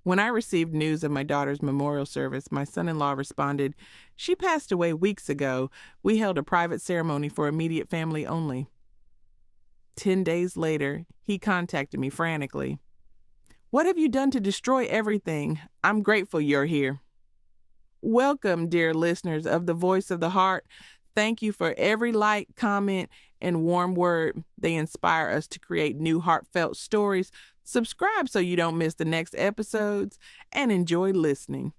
When I received news of my daughter's memorial service, my son-in-law responded, "She passed away weeks ago. We held a private ceremony for immediate family only." 10 days later, he contacted me frantically. "What have you done to destroy everything? I'm grateful you're here." Welcome, dear listeners of The Voice of the Heart. Thank you for every like, comment, and warm word. They inspire us to create new heartfelt stories. Subscribe so you don't miss the next episodes, and enjoy listening.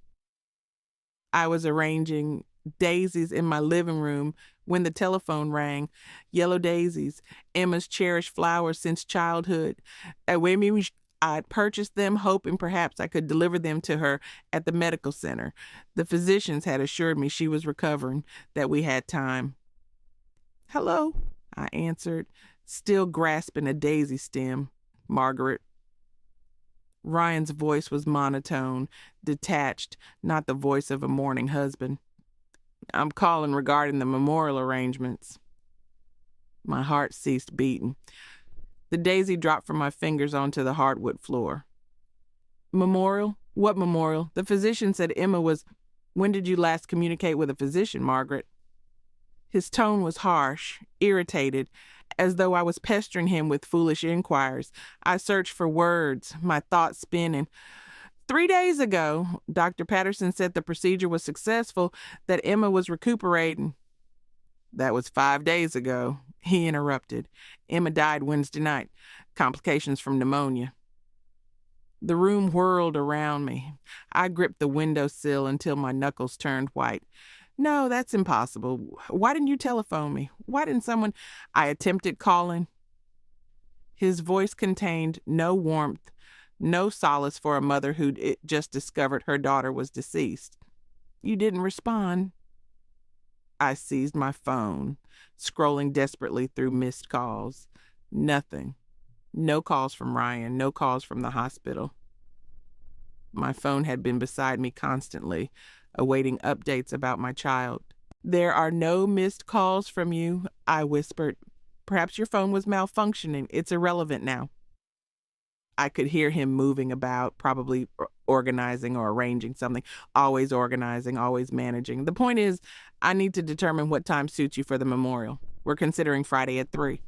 I was arranging daisies in my living room when the telephone rang. Yellow daisies, Emma's cherished flowers since childhood. I'd purchased them, hoping perhaps I could deliver them to her at the medical center. The physicians had assured me she was recovering, that we had time. "Hello," I answered, still grasping a daisy stem. "Margaret." Ryan's voice was monotone, detached, not the voice of a mourning husband. "I'm calling regarding the memorial arrangements." My heart ceased beating. The daisy dropped from my fingers onto the hardwood floor. "Memorial? What memorial? The physician said Emma was..." "When did you last communicate with a physician, Margaret?" His tone was harsh, irritated, as though I was pestering him with foolish inquiries. I searched for words, my thoughts spinning. 3 days ago, Dr. Patterson said the procedure was successful, that Emma was recuperating." "That was 5 days ago," he interrupted. "Emma died Wednesday night. Complications from pneumonia." The room whirled around me. I gripped the windowsill until my knuckles turned white. "No, that's impossible. Why didn't you telephone me? Why didn't someone..." I attempted calling. His voice contained no warmth, no solace for a mother who'd just discovered her daughter was deceased. "You didn't respond." I seized my phone, scrolling desperately through missed calls. Nothing. No calls from Ryan, no calls from the hospital. My phone had been beside me constantly, awaiting updates about my child. "There are no missed calls from you," I whispered. "Perhaps your phone was malfunctioning. It's irrelevant now." I could hear him moving about, probably organizing or arranging something. Always organizing, always managing. "The point is, I need to determine what time suits you for the memorial. We're considering Friday at 3.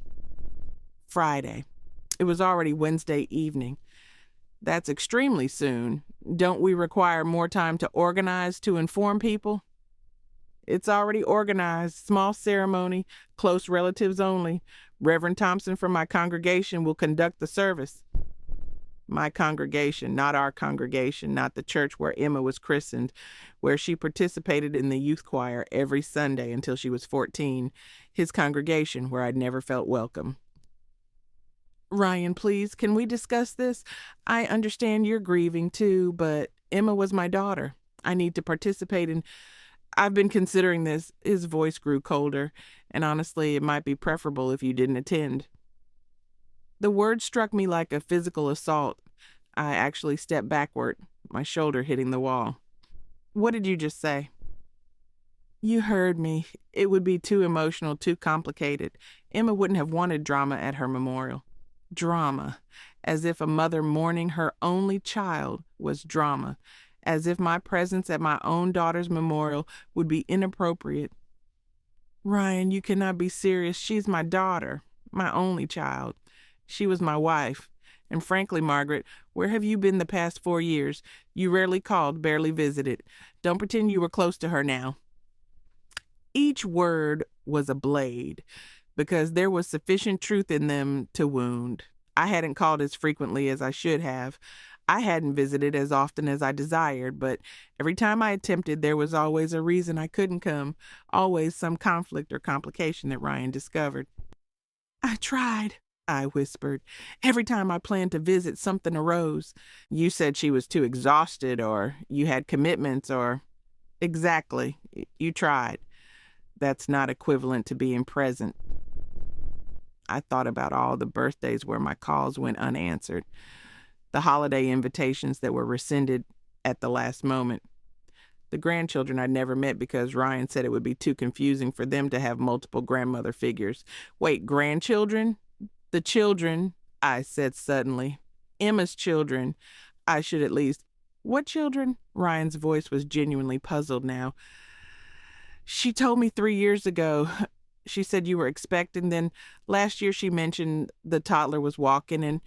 Friday. It was already Wednesday evening. That's extremely soon. Don't we require more time to organize, to inform people? "It's already organized. Small ceremony, close relatives only. Reverend Thompson from my congregation will conduct the service." My congregation, not our congregation, not the church where Emma was christened, where she participated in the youth choir every Sunday until she was 14. His congregation, where I'd never felt welcome. "Ryan, please, can we discuss this? I understand you're grieving too, but Emma was my daughter. I need to participate in..." "I've been considering this." His voice grew colder, "and honestly, it might be preferable if you didn't attend." The word struck me like a physical assault. I actually stepped backward, my shoulder hitting the wall. "What did you just say?" "You heard me. It would be too emotional, too complicated. Emma wouldn't have wanted drama at her memorial." Drama. As if a mother mourning her only child was drama. As if my presence at my own daughter's memorial would be inappropriate. "Ryan, you cannot be serious. She's my daughter, my only child. She was my wife. And frankly, Margaret, where have you been the past 4 years? You rarely called, barely visited. Don't pretend you were close to her now." Each word was a blade, because there was sufficient truth in them to wound. I hadn't called as frequently as I should have. I hadn't visited as often as I desired, but every time I attempted, there was always a reason I couldn't come, always some conflict or complication that Ryan discovered. "I tried," I whispered. "Every time I planned to visit, something arose. You said she was too exhausted, or you had commitments, or..." "Exactly. You tried. That's not equivalent to being present." I thought about all the birthdays where my calls went unanswered, the holiday invitations that were rescinded at the last moment, the grandchildren I'd never met because Ryan said it would be too confusing for them to have multiple grandmother figures. "Wait, grandchildren?" "The children," I said suddenly. "Emma's children. I should at least..." What children? Ryan's voice was genuinely puzzled now. She told me 3 years ago. She said you were expecting. Then last year she mentioned the toddler was walking, and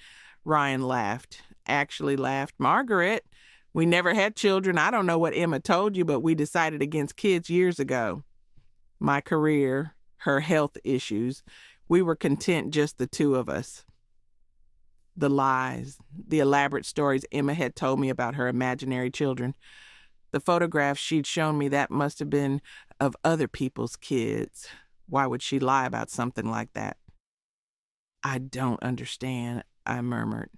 Ryan laughed. Actually laughed. Margaret, we never had children. I don't know what Emma told you, but we decided against kids years ago. My career, her health issues. We were content just the two of us. The lies, the elaborate stories Emma had told me about her imaginary children. The photographs she'd shown me, that must have been of other people's kids. Why would she lie about something like that? I don't understand, I murmured.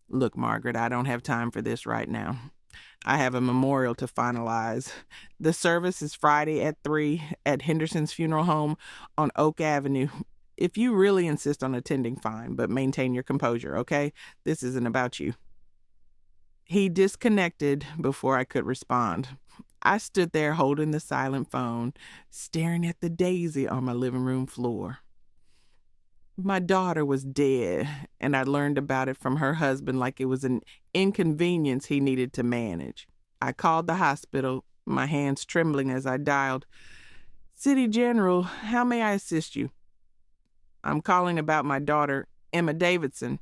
Look, Margaret, I don't have time for this right now. I have a memorial to finalize. The service is Friday at 3 at Henderson's funeral home on Oak Avenue. If you really insist on attending, fine, but maintain your composure, okay? This isn't about you. He disconnected before I could respond. I stood there holding the silent phone, staring at the daisy on my living room floor. My daughter was dead, and I learned about it from her husband like it was an inconvenience he needed to manage. I called the hospital, my hands trembling as I dialed. City General, how may I assist you? I'm calling about my daughter, Emma Davidson.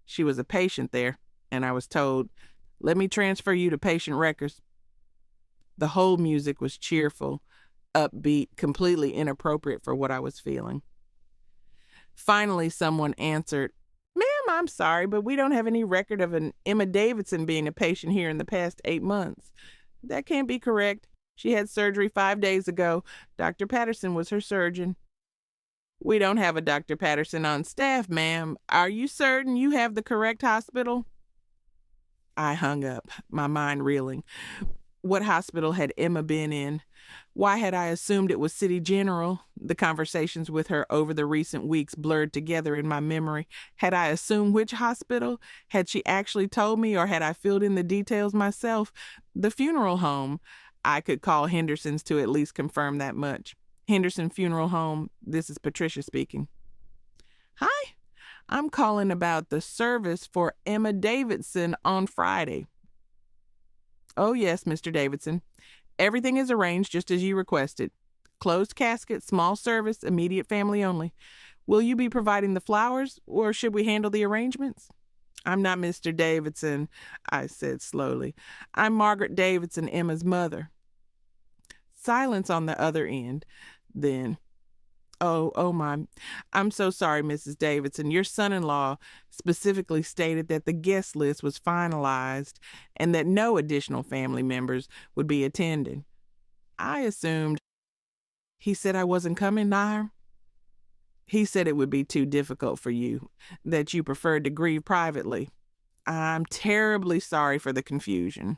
She was a patient there, and I was told, let me transfer you to patient records. The whole music was cheerful, upbeat, completely inappropriate for what I was feeling. Finally, someone answered, Ma'am, I'm sorry, but we don't have any record of an Emma Davidson being a patient here in the past 8 months. That can't be correct. She had surgery 5 days ago. Dr. Patterson was her surgeon. We don't have a Dr. Patterson on staff, ma'am. Are you certain you have the correct hospital? I hung up, my mind reeling. What hospital had Emma been in? Why had I assumed it was City General? The conversations with her over the recent weeks blurred together in my memory. Had I assumed which hospital? Had she actually told me, or had I filled in the details myself? The funeral home. I could call Henderson's to at least confirm that much. Henderson Funeral Home, this is Patricia speaking. Hi, I'm calling about the service for Emma Davidson on Friday. Oh, yes, Mr. Davidson. Everything is arranged just as you requested. Closed casket, small service, immediate family only. Will you be providing the flowers, or should we handle the arrangements? I'm not Mr. Davidson, I said slowly. I'm Margaret Davidson, Emma's mother. Silence on the other end. Then, oh my, I'm so sorry, Mrs. Davidson. Your son-in-law specifically stated that the guest list was finalized and that no additional family members would be attending. I assumed. He said I wasn't coming, Nair? He said it would be too difficult for you, that you preferred to grieve privately. I'm terribly sorry for the confusion.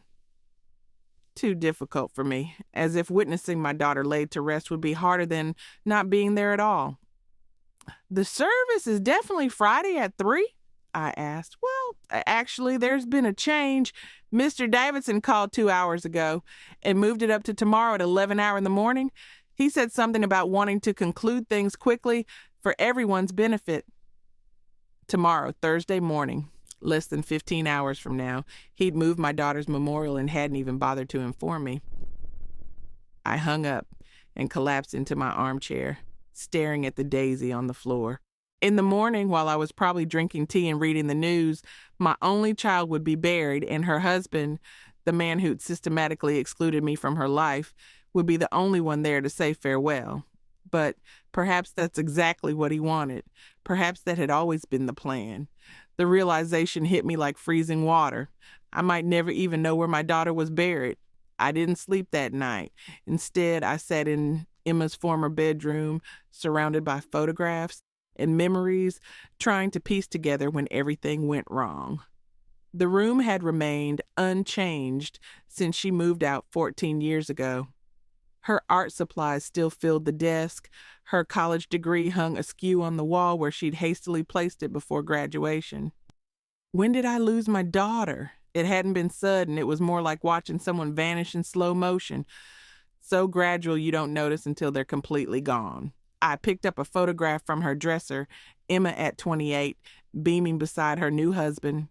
Too difficult for me, as if witnessing my daughter laid to rest would be harder than not being there at all. The service is definitely Friday at 3? I asked. Well, actually, there's been a change. Mr. Davidson called 2 hours ago and moved it up to tomorrow at 11 hours in the morning. He said something about wanting to conclude things quickly for everyone's benefit. Tomorrow, Thursday morning. Less than 15 hours from now, he'd moved my daughter's memorial and hadn't even bothered to inform me. I hung up and collapsed into my armchair, staring at the daisy on the floor. In the morning, while I was probably drinking tea and reading the news, my only child would be buried, and her husband, the man who'd systematically excluded me from her life, would be the only one there to say farewell. But perhaps that's exactly what he wanted. Perhaps that had always been the plan. The realization hit me like freezing water. I might never even know where my daughter was buried. I didn't sleep that night. Instead, I sat in Emma's former bedroom, surrounded by photographs and memories, trying to piece together when everything went wrong. The room had remained unchanged since she moved out 14 years ago. Her art supplies still filled the desk. Her college degree hung askew on the wall where she'd hastily placed it before graduation. When did I lose my daughter? It hadn't been sudden. It was more like watching someone vanish in slow motion. So gradual you don't notice until they're completely gone. I picked up a photograph from her dresser, Emma at 28, beaming beside her new husband.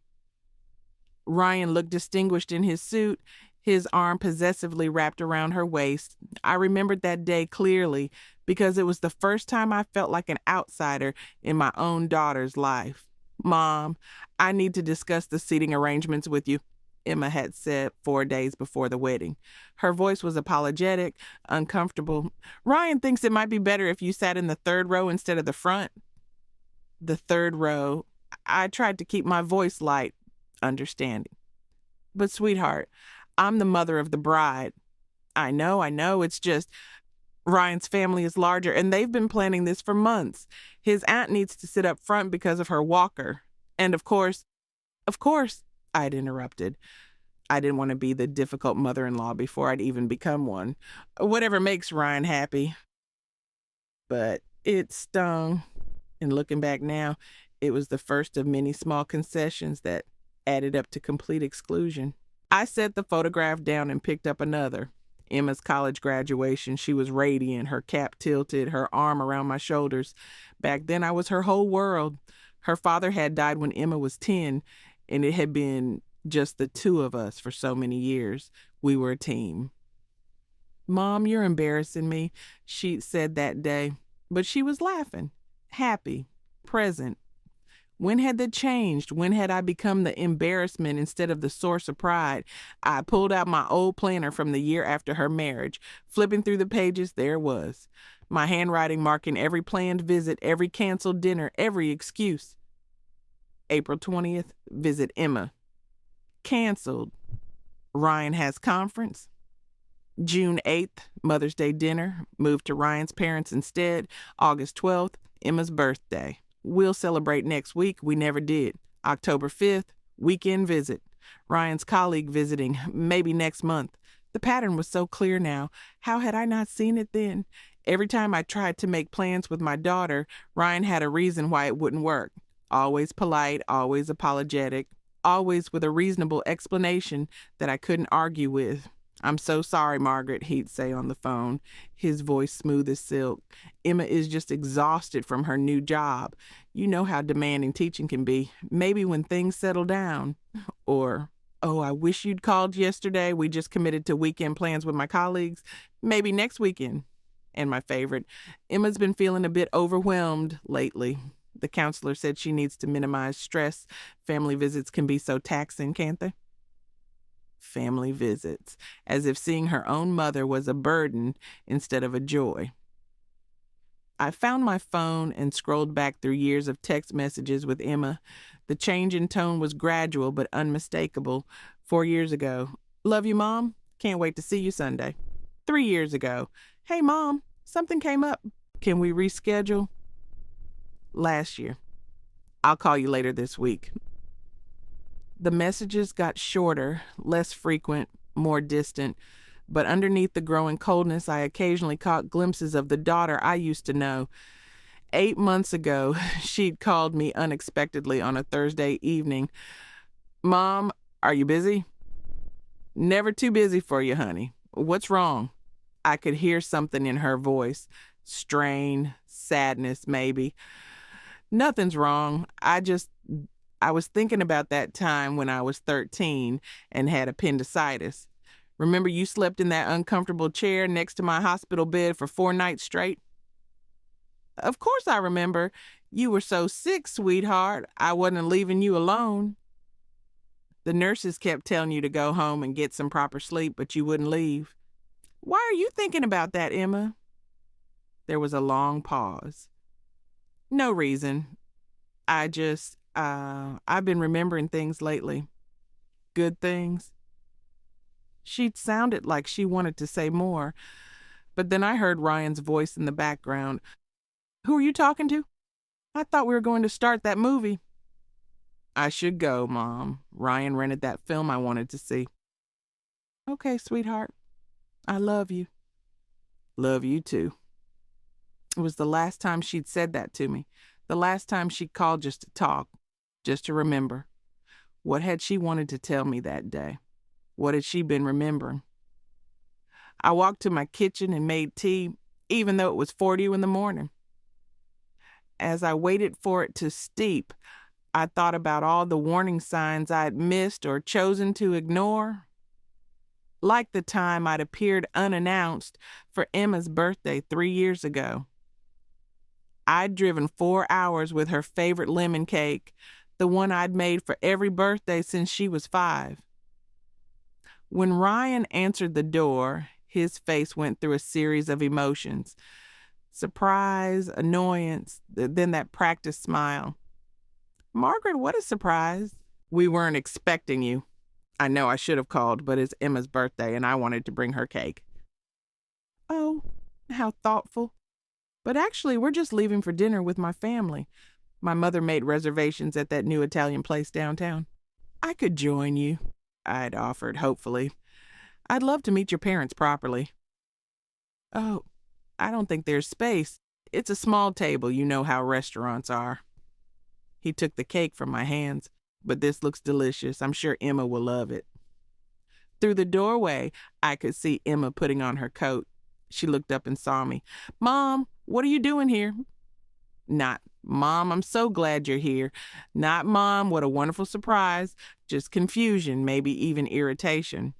Ryan looked distinguished in his suit, his arm possessively wrapped around her waist. I remembered that day clearly because it was the first time I felt like an outsider in my own daughter's life. "Mom, I need to discuss the seating arrangements with you," Emma had said 4 days before the wedding. Her voice was apologetic, uncomfortable. "Ryan thinks it might be better if you sat in the third row instead of the front." The third row. I tried to keep my voice light, understanding. "But sweetheart, I'm the mother of the bride." I know, it's just Ryan's family is larger and they've been planning this for months. His aunt needs to sit up front because of her walker. And of course, I'd interrupted. I didn't want to be the difficult mother-in-law before I'd even become one. Whatever makes Ryan happy. But it stung. And looking back now, it was the first of many small concessions that added up to complete exclusion. I set the photograph down and picked up another. Emma's college graduation. She was radiant, her cap tilted, her arm around my shoulders. Back then, I was her whole world. Her father had died when Emma was 10, and it had been just the two of us for so many years. We were a team. "Mom, you're embarrassing me," she said that day. But she was laughing, happy, present. When had that changed? When had I become the embarrassment instead of the source of pride? I pulled out my old planner from the year after her marriage. Flipping through the pages, there it was. My handwriting marking every planned visit, every canceled dinner, every excuse. April 20th, visit Emma. Canceled. Ryan has conference. June 8th, Mother's Day dinner, moved to Ryan's parents instead. August 12th, Emma's birthday. We'll celebrate next week. We never did. October 5th, weekend visit. Ryan's colleague visiting, maybe next month. The pattern was so clear now. How had I not seen it then? Every time I tried to make plans with my daughter, Ryan had a reason why it wouldn't work. Always polite, always apologetic, always with a reasonable explanation that I couldn't argue with. "I'm so sorry, Margaret," he'd say on the phone, his voice smooth as silk. "Emma is just exhausted from her new job. You know how demanding teaching can be. Maybe when things settle down." Or, "Oh, I wish you'd called yesterday. We just committed to weekend plans with my colleagues. Maybe next weekend." And my favorite, "Emma's been feeling a bit overwhelmed lately. The counselor said she needs to minimize stress. Family visits can be so taxing, can't they?" Family visits, as if seeing her own mother was a burden instead of a joy. I found my phone and scrolled back through years of text messages with Emma. The change in tone was gradual but unmistakable. 4 years ago, "Love you, Mom. Can't wait to see you Sunday." 3 years ago, "Hey, Mom, something came up. Can we reschedule?" Last year, "I'll call you later this week." The messages got shorter, less frequent, more distant, but underneath the growing coldness, I occasionally caught glimpses of the daughter I used to know. 8 months ago, she'd called me unexpectedly on a Thursday evening. "Mom, are you busy?" "Never too busy for you, honey. What's wrong?" I could hear something in her voice. Strain, sadness, maybe. "Nothing's wrong. I was thinking about that time when I was 13 and had appendicitis. Remember you slept in that uncomfortable chair next to my hospital bed for 4 nights straight?" "Of course I remember. You were so sick, sweetheart. I wasn't leaving you alone." "The nurses kept telling you to go home and get some proper sleep, but you wouldn't leave." "Why are you thinking about that, Emma?" There was a long pause. "No reason. I've been remembering things lately. Good things." She'd sounded like she wanted to say more, but then I heard Ryan's voice in the background. "Who are you talking to? I thought we were going to start that movie." "I should go, Mom. Ryan rented that film I wanted to see." "Okay, sweetheart. I love you." "Love you too." It was the last time she'd said that to me, the last time she'd called just to talk, just to remember. What had she wanted to tell me that day? What had she been remembering? I walked to my kitchen and made tea, even though it was 40 in the morning. As I waited for it to steep, I thought about all the warning signs I'd missed or chosen to ignore. Like the time I'd appeared unannounced for Emma's birthday 3 years ago. I'd driven 4 hours with her favorite lemon cake, the one I'd made for every birthday since she was 5. When Ryan answered the door, his face went through a series of emotions. Surprise, annoyance, then that practiced smile. "Margaret, what a surprise. We weren't expecting you. I know I should have called, but it's Emma's birthday and I wanted to bring her cake." "Oh, how thoughtful. But actually, we're just leaving for dinner with my family. My mother made reservations at that new Italian place downtown." "I could join you," I'd offered hopefully. "I'd love to meet your parents properly." "Oh, I don't think there's space. It's a small table, you know how restaurants are." He took the cake from my hands. "But this looks delicious. I'm sure Emma will love it." Through the doorway, I could see Emma putting on her coat. She looked up and saw me. "Mom, what are you doing here?" Not, "Mom, I'm so glad you're here." Not, "Mom, what a wonderful surprise." Just confusion, maybe even irritation.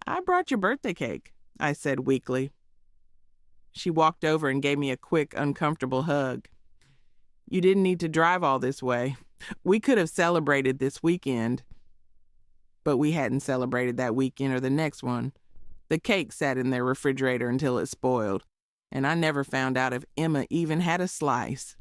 "I brought your birthday cake," I said weakly. She walked over and gave me a quick, uncomfortable hug. "You didn't need to drive all this way. We could have celebrated this weekend." But we hadn't celebrated that weekend or the next one. The cake sat in their refrigerator until it spoiled, and I never found out if Emma even had a slice.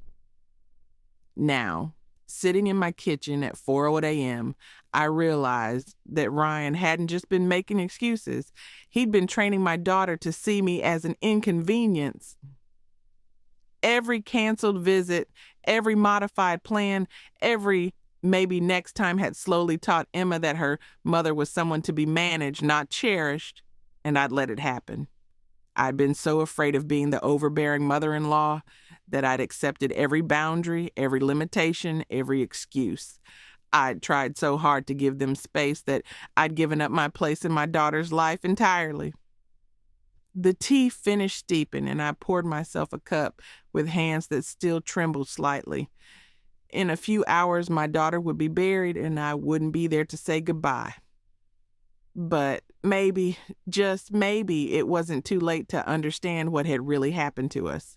Now, sitting in my kitchen at 4:08 a.m., I realized that Ryan hadn't just been making excuses. He'd been training my daughter to see me as an inconvenience. Every canceled visit, every modified plan, every maybe next time had slowly taught Emma that her mother was someone to be managed, not cherished, and I'd let it happen. I'd been so afraid of being the overbearing mother-in-law that I'd accepted every boundary, every limitation, every excuse. I'd tried so hard to give them space that I'd given up my place in my daughter's life entirely. The tea finished steeping, and I poured myself a cup with hands that still trembled slightly. In a few hours, my daughter would be buried, and I wouldn't be there to say goodbye. But maybe, just maybe, it wasn't too late to understand what had really happened to us.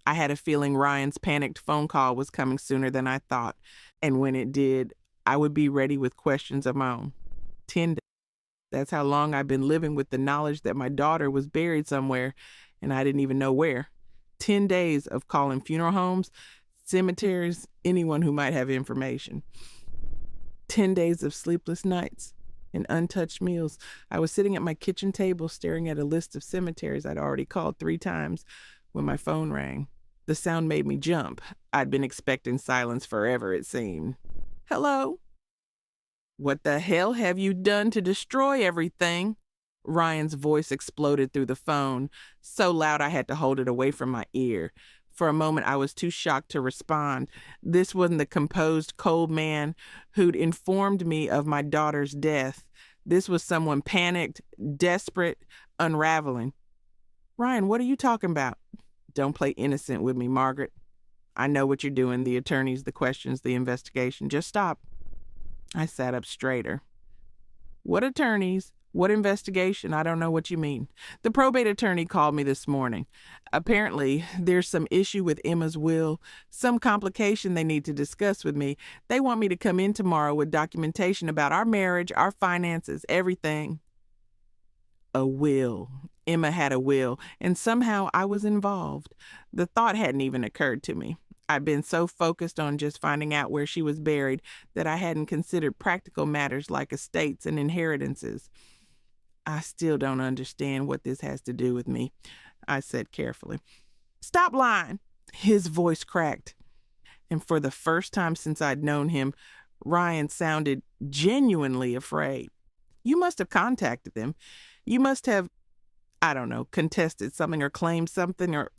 I had a feeling Ryan's panicked phone call was coming sooner than I thought, and when it did, I would be ready with questions of my own. 10 days. That's how long I've been living with the knowledge that my daughter was buried somewhere, and I didn't even know where. 10 days of calling funeral homes, cemeteries, anyone who might have information. 10 days of sleepless nights and untouched meals. I was sitting at my kitchen table staring at a list of cemeteries I'd already called 3 times when my phone rang. The sound made me jump. I'd been expecting silence forever, it seemed. "Hello?" "What the hell have you done to destroy everything?" Ryan's voice exploded through the phone, so loud I had to hold it away from my ear. For a moment, I was too shocked to respond. This wasn't the composed, cold man who'd informed me of my daughter's death. This was someone panicked, desperate, unraveling. "Ryan, what are you talking about?" "Don't play innocent with me, Margaret. I know what you're doing, the attorneys, the questions, the investigation. Just stop." I sat up straighter. "What attorneys? What investigation? I don't know what you mean." "The probate attorney called me this morning. Apparently, there's some issue with Emma's will, some complication they need to discuss with me. They want me to come in tomorrow with documentation about our marriage, our finances, everything." A will. Emma had a will, and somehow I was involved. The thought hadn't even occurred to me. I'd been so focused on just finding out where she was buried that I hadn't considered practical matters like estates and inheritances. "I still don't understand what this has to do with me," I said carefully. "Stop lying." His voice cracked, and for the first time since I'd known him, Ryan sounded genuinely afraid. "You must have contacted them. You must have, I don't know, contested something or claimed something or...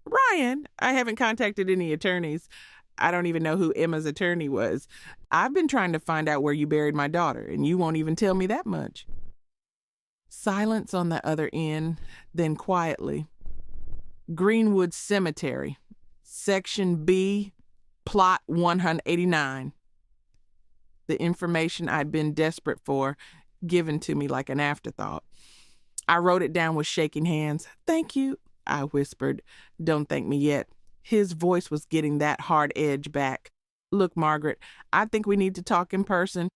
Ryan, I haven't contacted any attorneys. I don't even know who Emma's attorney was. I've been trying to find out where you buried my daughter, and you won't even tell me that much." Silence on the other end, then quietly. "Greenwood Cemetery, Section B, Plot 189. The information I'd been desperate for, given to me like an afterthought. I wrote it down with shaking hands. "Thank you," I whispered. "Don't thank me yet." His voice was getting that hard edge back. "Look, Margaret, I think we need to talk in person.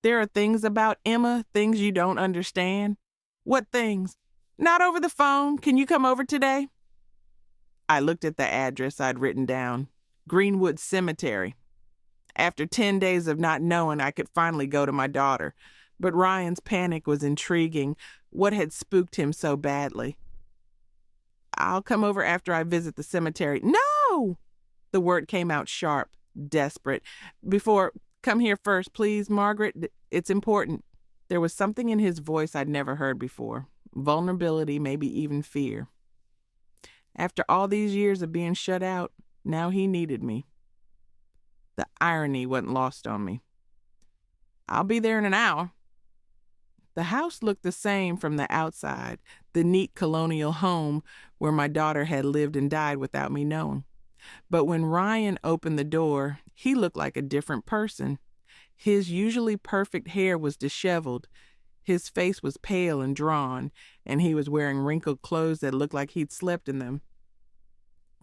There are things about Emma, things you don't understand." "What things?" "Not over the phone. Can you come over today?" I looked at the address I'd written down. Greenwood Cemetery. After 10 days of not knowing, I could finally go to my daughter. But Ryan's panic was intriguing. What had spooked him so badly? "I'll come over after I visit the cemetery." "No!" The word came out sharp, desperate. Come here first, please, Margaret. It's important." There was something in his voice I'd never heard before. Vulnerability, maybe even fear. After all these years of being shut out, now he needed me. The irony wasn't lost on me. "I'll be there in an hour." The house looked the same from the outside, the neat colonial home where my daughter had lived and died without me knowing. But when Ryan opened the door, he looked like a different person. His usually perfect hair was disheveled. His face was pale and drawn, and he was wearing wrinkled clothes that looked like he'd slept in them.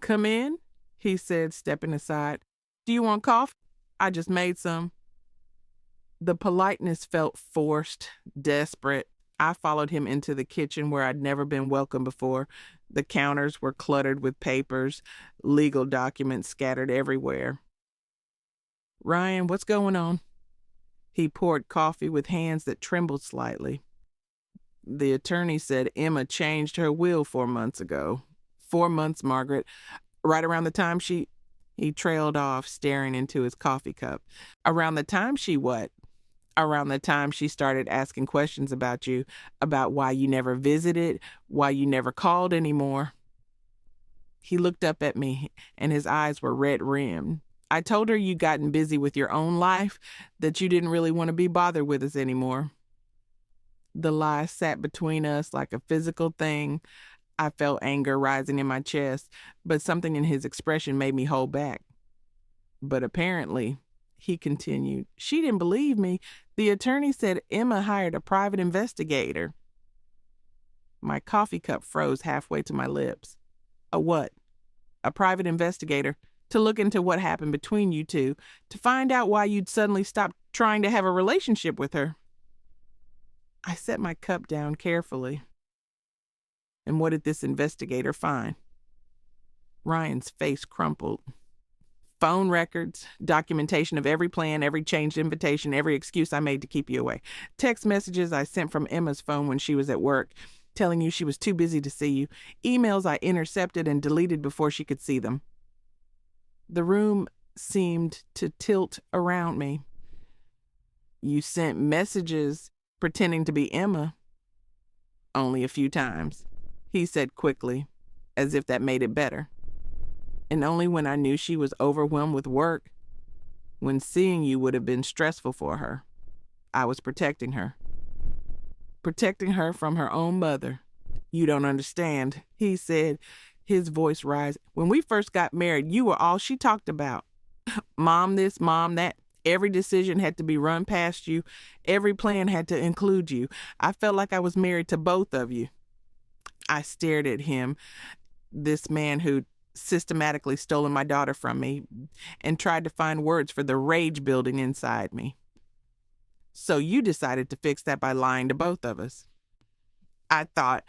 "Come in," he said, stepping aside. "Do you want coffee? I just made some." The politeness felt forced, desperate. I followed him into the kitchen where I'd never been welcome before. The counters were cluttered with papers, legal documents scattered everywhere. "Ryan, what's going on?" He poured coffee with hands that trembled slightly. "The attorney said Emma changed her will 4 months ago." 4 months, Margaret. Right around the time she... He trailed off, staring into his coffee cup. "Around the time she what?" "Around the time she started asking questions about you, about why you never visited, why you never called anymore." He looked up at me, and his eyes were red-rimmed. "I told her you'd gotten busy with your own life, that you didn't really want to be bothered with us anymore." The lie sat between us like a physical thing. I felt anger rising in my chest, but something in his expression made me hold back. "But apparently," he continued, "she didn't believe me. The attorney said Emma hired a private investigator." My coffee cup froze halfway to my lips. "A what?" "A private investigator, to look into what happened between you two, to find out why you'd suddenly stopped trying to have a relationship with her." I set my cup down carefully. "And what did this investigator find?" Ryan's face crumpled. "Phone records, documentation of every plan, every changed invitation, every excuse I made to keep you away. Text messages I sent from Emma's phone when she was at work, telling you she was too busy to see you. Emails I intercepted and deleted before she could see them." The room seemed to tilt around me. "You sent messages pretending to be Emma." "Only a few times," he said quickly, as if that made it better. "And only when I knew she was overwhelmed with work, when seeing you would have been stressful for her. I was protecting her. Protecting her from her own mother. You don't understand," he said, his voice rising. "When we first got married, you were all she talked about. Mom this, mom that. Every decision had to be run past you. Every plan had to include you. I felt like I was married to both of you." I stared at him, this man who'd systematically stolen my daughter from me, and tried to find words for the rage building inside me. "So you decided to fix that by lying to both of us. I thought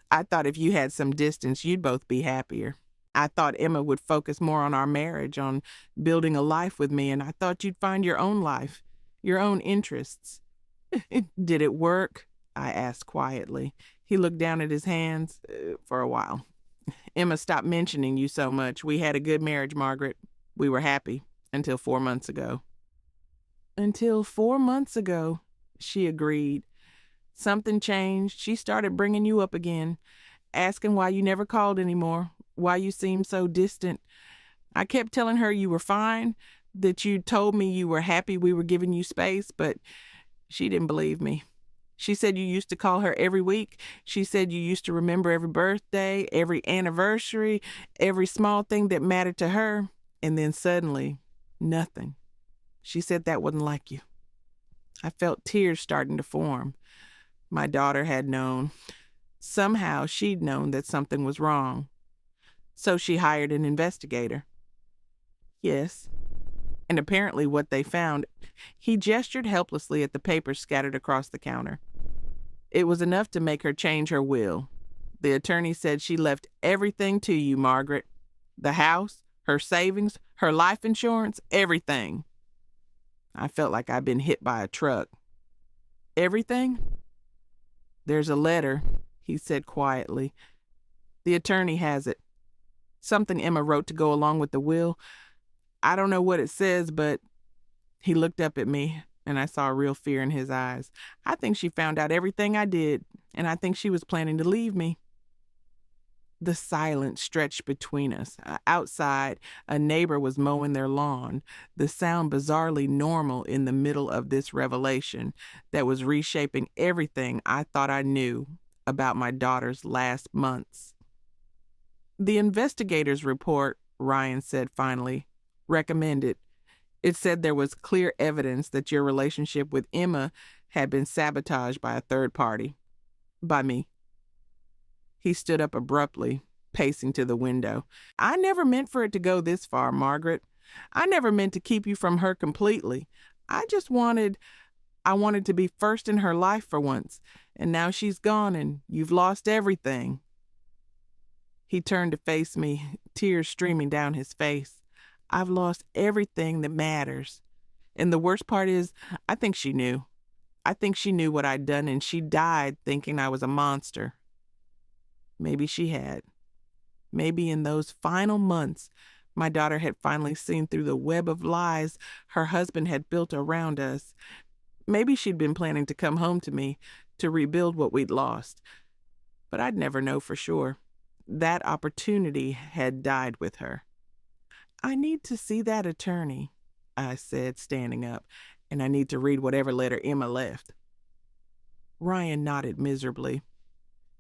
if you had some distance, you'd both be happier. I thought Emma would focus more on our marriage, on building a life with me, and I thought you'd find your own life, your own interests." "Did it work?" I asked quietly. He looked down at his hands. For a while. Emma stopped mentioning you so much. We had a good marriage, Margaret. We were happy until 4 months ago." "Until 4 months ago," she agreed. "Something changed. She started bringing you up again, asking why you never called anymore, why you seemed so distant. I kept telling her you were fine, that you told me you were happy we were giving you space, but she didn't believe me. She said you used to call her every week. She said you used to remember every birthday, every anniversary, every small thing that mattered to her. And then suddenly, nothing. She said that wasn't like you. I felt tears starting to form. My daughter had known. Somehow she'd known that something was wrong. So she hired an investigator. Yes. And apparently what they found, he gestured helplessly at the papers scattered across the counter. It was enough to make her change her will. The attorney said she left everything to you, Margaret. The house, her savings, her life insurance, everything. I felt like I'd been hit by a truck. Everything? There's a letter, he said quietly. The attorney has it. Something Emma wrote to go along with the will. I don't know what it says, but he looked up at me, and I saw real fear in his eyes. I think she found out everything I did, and I think she was planning to leave me. The silence stretched between us. Outside, a neighbor was mowing their lawn, the sound bizarrely normal in the middle of this revelation that was reshaping everything I thought I knew about my daughter's last months. The investigator's report, Ryan said finally, recommended. It said there was clear evidence that your relationship with Emma had been sabotaged by a third party. By me. He stood up abruptly, pacing to the window. I never meant for it to go this far, Margaret. I never meant to keep you from her completely. I wanted to be first in her life for once, and now she's gone and you've lost everything. He turned to face me, tears streaming down his face. I've lost everything that matters. And the worst part is, I think she knew. I think she knew what I'd done, and she died thinking I was a monster. Maybe she had. Maybe in those final months, my daughter had finally seen through the web of lies her husband had built around us. Maybe she'd been planning to come home to me to rebuild what we'd lost. But I'd never know for sure. That opportunity had died with her. I need to see that attorney, I said, standing up, and I need to read whatever letter Emma left. Ryan nodded miserably.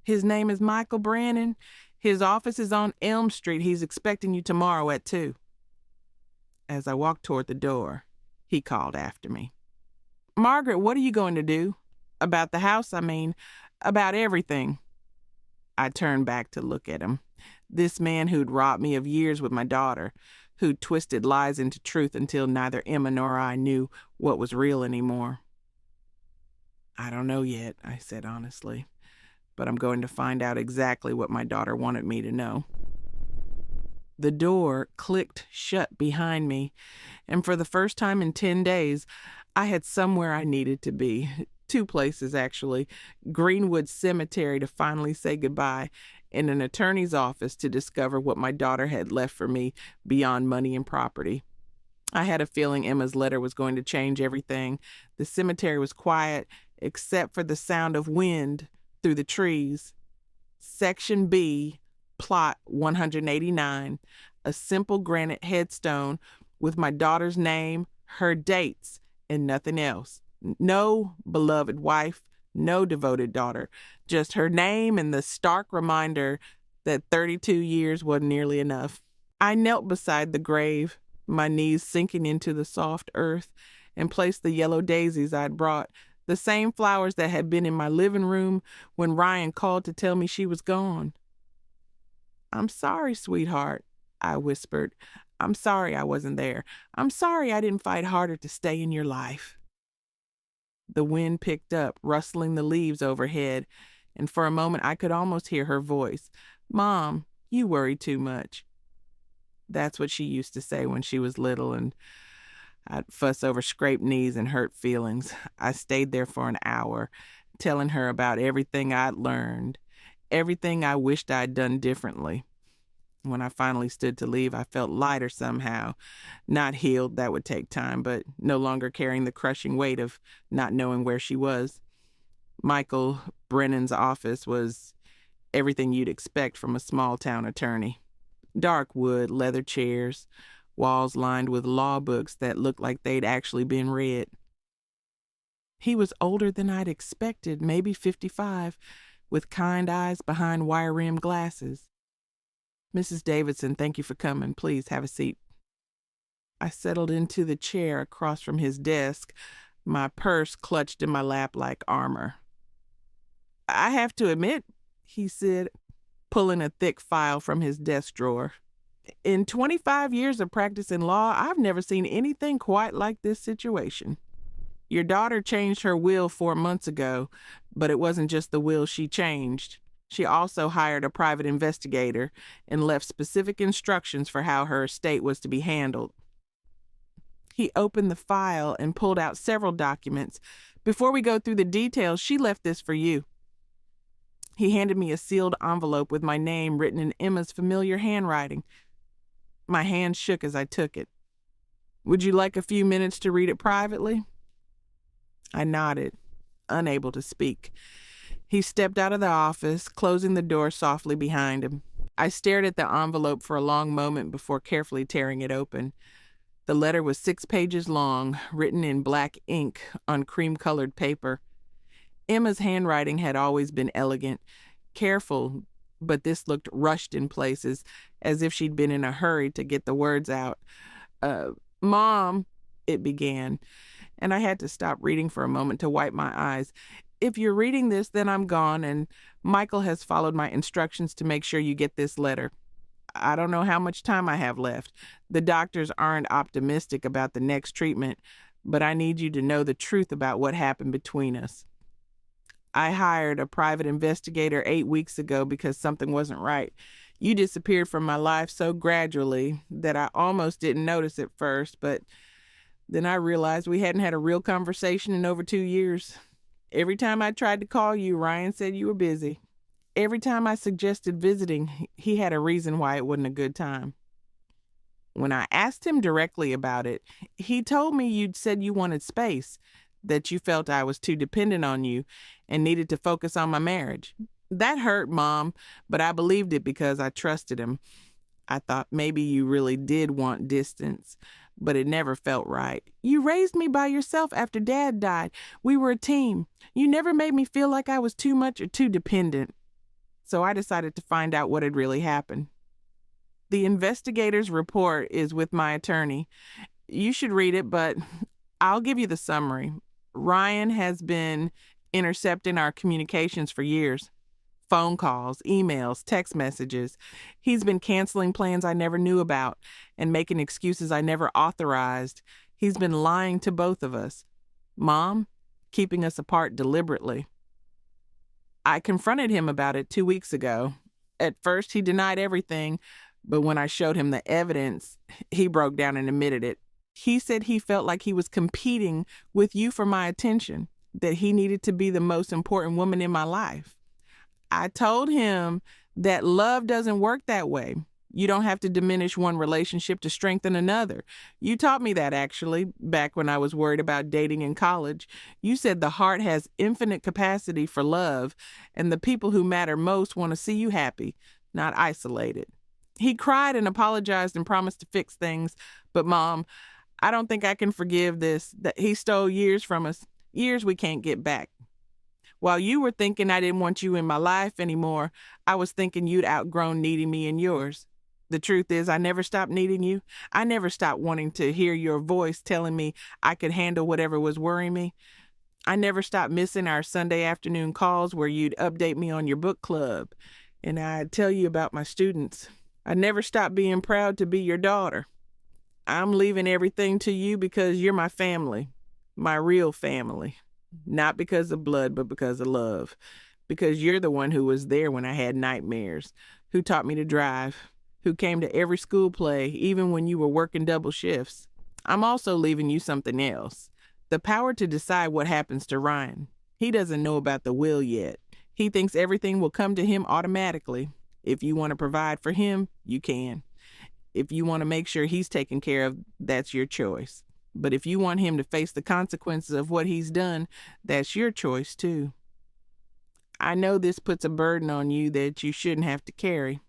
His name is Michael Brannon. His office is on Elm Street. He's expecting you tomorrow at 2. As I walked toward the door, he called after me. Margaret, what are you going to do? About the house, I mean. About everything. I turned back to look at him. This man who'd robbed me of years with my daughter, who'd twisted lies into truth until neither Emma nor I knew what was real anymore. I don't know yet, I said honestly. But I'm going to find out exactly what my daughter wanted me to know. The door clicked shut behind me, and for the first time in 10 days, I had somewhere I needed to be. 2 places, actually. Greenwood Cemetery to finally say goodbye, and an attorney's office to discover what my daughter had left for me beyond money and property. I had a feeling Emma's letter was going to change everything. The cemetery was quiet, except for the sound of wind through the trees. Section B, plot 189, a simple granite headstone with my daughter's name, her dates, and nothing else. No beloved wife, no devoted daughter, just her name and the stark reminder that 32 years wasn't nearly enough. I knelt beside the grave, my knees sinking into the soft earth, and placed the yellow daisies I'd brought, the same flowers that had been in my living room when Ryan called to tell me she was gone. I'm sorry, sweetheart, I whispered. I'm sorry I wasn't there. I'm sorry I didn't fight harder to stay in your life. The wind picked up, rustling the leaves overhead, and for a moment I could almost hear her voice. Mom, you worry too much. That's what she used to say when she was little, and I'd fuss over scraped knees and hurt feelings. I stayed there for an hour, telling her about everything I'd learned, everything I wished I'd done differently. When I finally stood to leave, I felt lighter somehow. Not healed, that would take time, but no longer carrying the crushing weight of not knowing where she was. Michael Brennan's office was everything you'd expect from a small-town attorney. Dark wood, leather chairs, walls lined with law books that looked like they'd actually been read. He was older than I'd expected, maybe 55, with kind eyes behind wire-rimmed glasses. Mrs. Davidson, thank you for coming. Please have a seat. I settled into the chair across from his desk, my purse clutched in my lap like armor. I have to admit, he said, pulling a thick file from his desk drawer. In 25 years of practicing law, I've never seen anything quite like this situation. Your daughter changed her will 4 months ago, but it wasn't just the will she changed. She also hired a private investigator and left specific instructions for how her estate was to be handled. He opened the file and pulled out several documents. Before we go through the details, she left this for you. He handed me a sealed envelope with my name written in Emma's familiar handwriting. My hand shook as I took it. Would you like a few minutes to read it privately? I nodded, unable to speak. He stepped out of the office, closing the door softly behind him. I stared at the envelope for a long moment before carefully tearing it open. The letter was 6 pages long, written in black ink on cream-colored paper. Emma's handwriting had always been elegant, careful, but this looked rushed in places, as if she'd been in a hurry to get the words out. Mom, it began, and I had to stop reading for a moment to wipe my eyes. If you're reading this, then I'm gone, and Michael has followed my instructions to make sure you get this letter. I don't know how much time I have left. The doctors aren't optimistic about the next treatment, but I need you to know the truth about what happened between us. I hired a private investigator 8 weeks ago because something wasn't right. You disappeared from my life so gradually that I almost didn't notice at first, but then I realized we hadn't had a real conversation in over 2 years. Every time I tried to call you, Ryan said you were busy. Every time I suggested visiting, he had a reason why it wasn't a good time. When I asked him directly about it, he told me you'd said you wanted space, that you felt I was too dependent on you and needed to focus on my marriage. That hurt, Mom, but I believed it because I trusted him. I thought maybe you really did want distance, but it never felt right. You raised me by yourself after Dad died. We were a team. You never made me feel like I was too much or too dependent. So I decided to find out what had really happened. The investigator's report is with my attorney. You should read it, but I'll give you the summary. Ryan has been intercepting our communications for years. Phone calls, emails, text messages. He's been canceling plans I never knew about and making excuses I never authorized. He's been lying to both of us. Mom, keeping us apart deliberately. I confronted him about it 2 weeks ago. At first, he denied everything, but when I showed him the evidence, he broke down and admitted it. He said he felt like he was competing with you for my attention, that he needed to be the most important woman in my life. I told him that love doesn't work that way. You don't have to diminish one relationship to strengthen another. You taught me that, actually, back when I was worried about dating in college. You said the heart has infinite capacity for love, and the people who matter most want to see you happy, not isolated. He cried and apologized and promised to fix things, but Mom, I don't think I can forgive this, that he stole years from us, years we can't get back. While you were thinking I didn't want you in my life anymore, I was thinking you'd outgrown needing me in yours. The truth is, I never stopped needing you. I never stopped wanting to hear your voice telling me I could handle whatever was worrying me. I never stopped missing our Sunday afternoon calls where you'd update me on your book club, and I'd tell you about my students. I never stopped being proud to be your daughter. I'm leaving everything to you because you're my family, my real family. Not because of blood, but because of love. Because you're the one who was there when I had nightmares, who taught me to drive, who came to every school play, even when you were working double shifts. I'm also leaving you something else. The power to decide what happens to Ryan. He doesn't know about the will yet. He thinks everything will come to him automatically. If you want to provide for him, you can. If you want to make sure he's taken care of, that's your choice. But if you want him to face the consequences of what he's done, that's your choice too. I know this puts a burden on you that you shouldn't have to carry,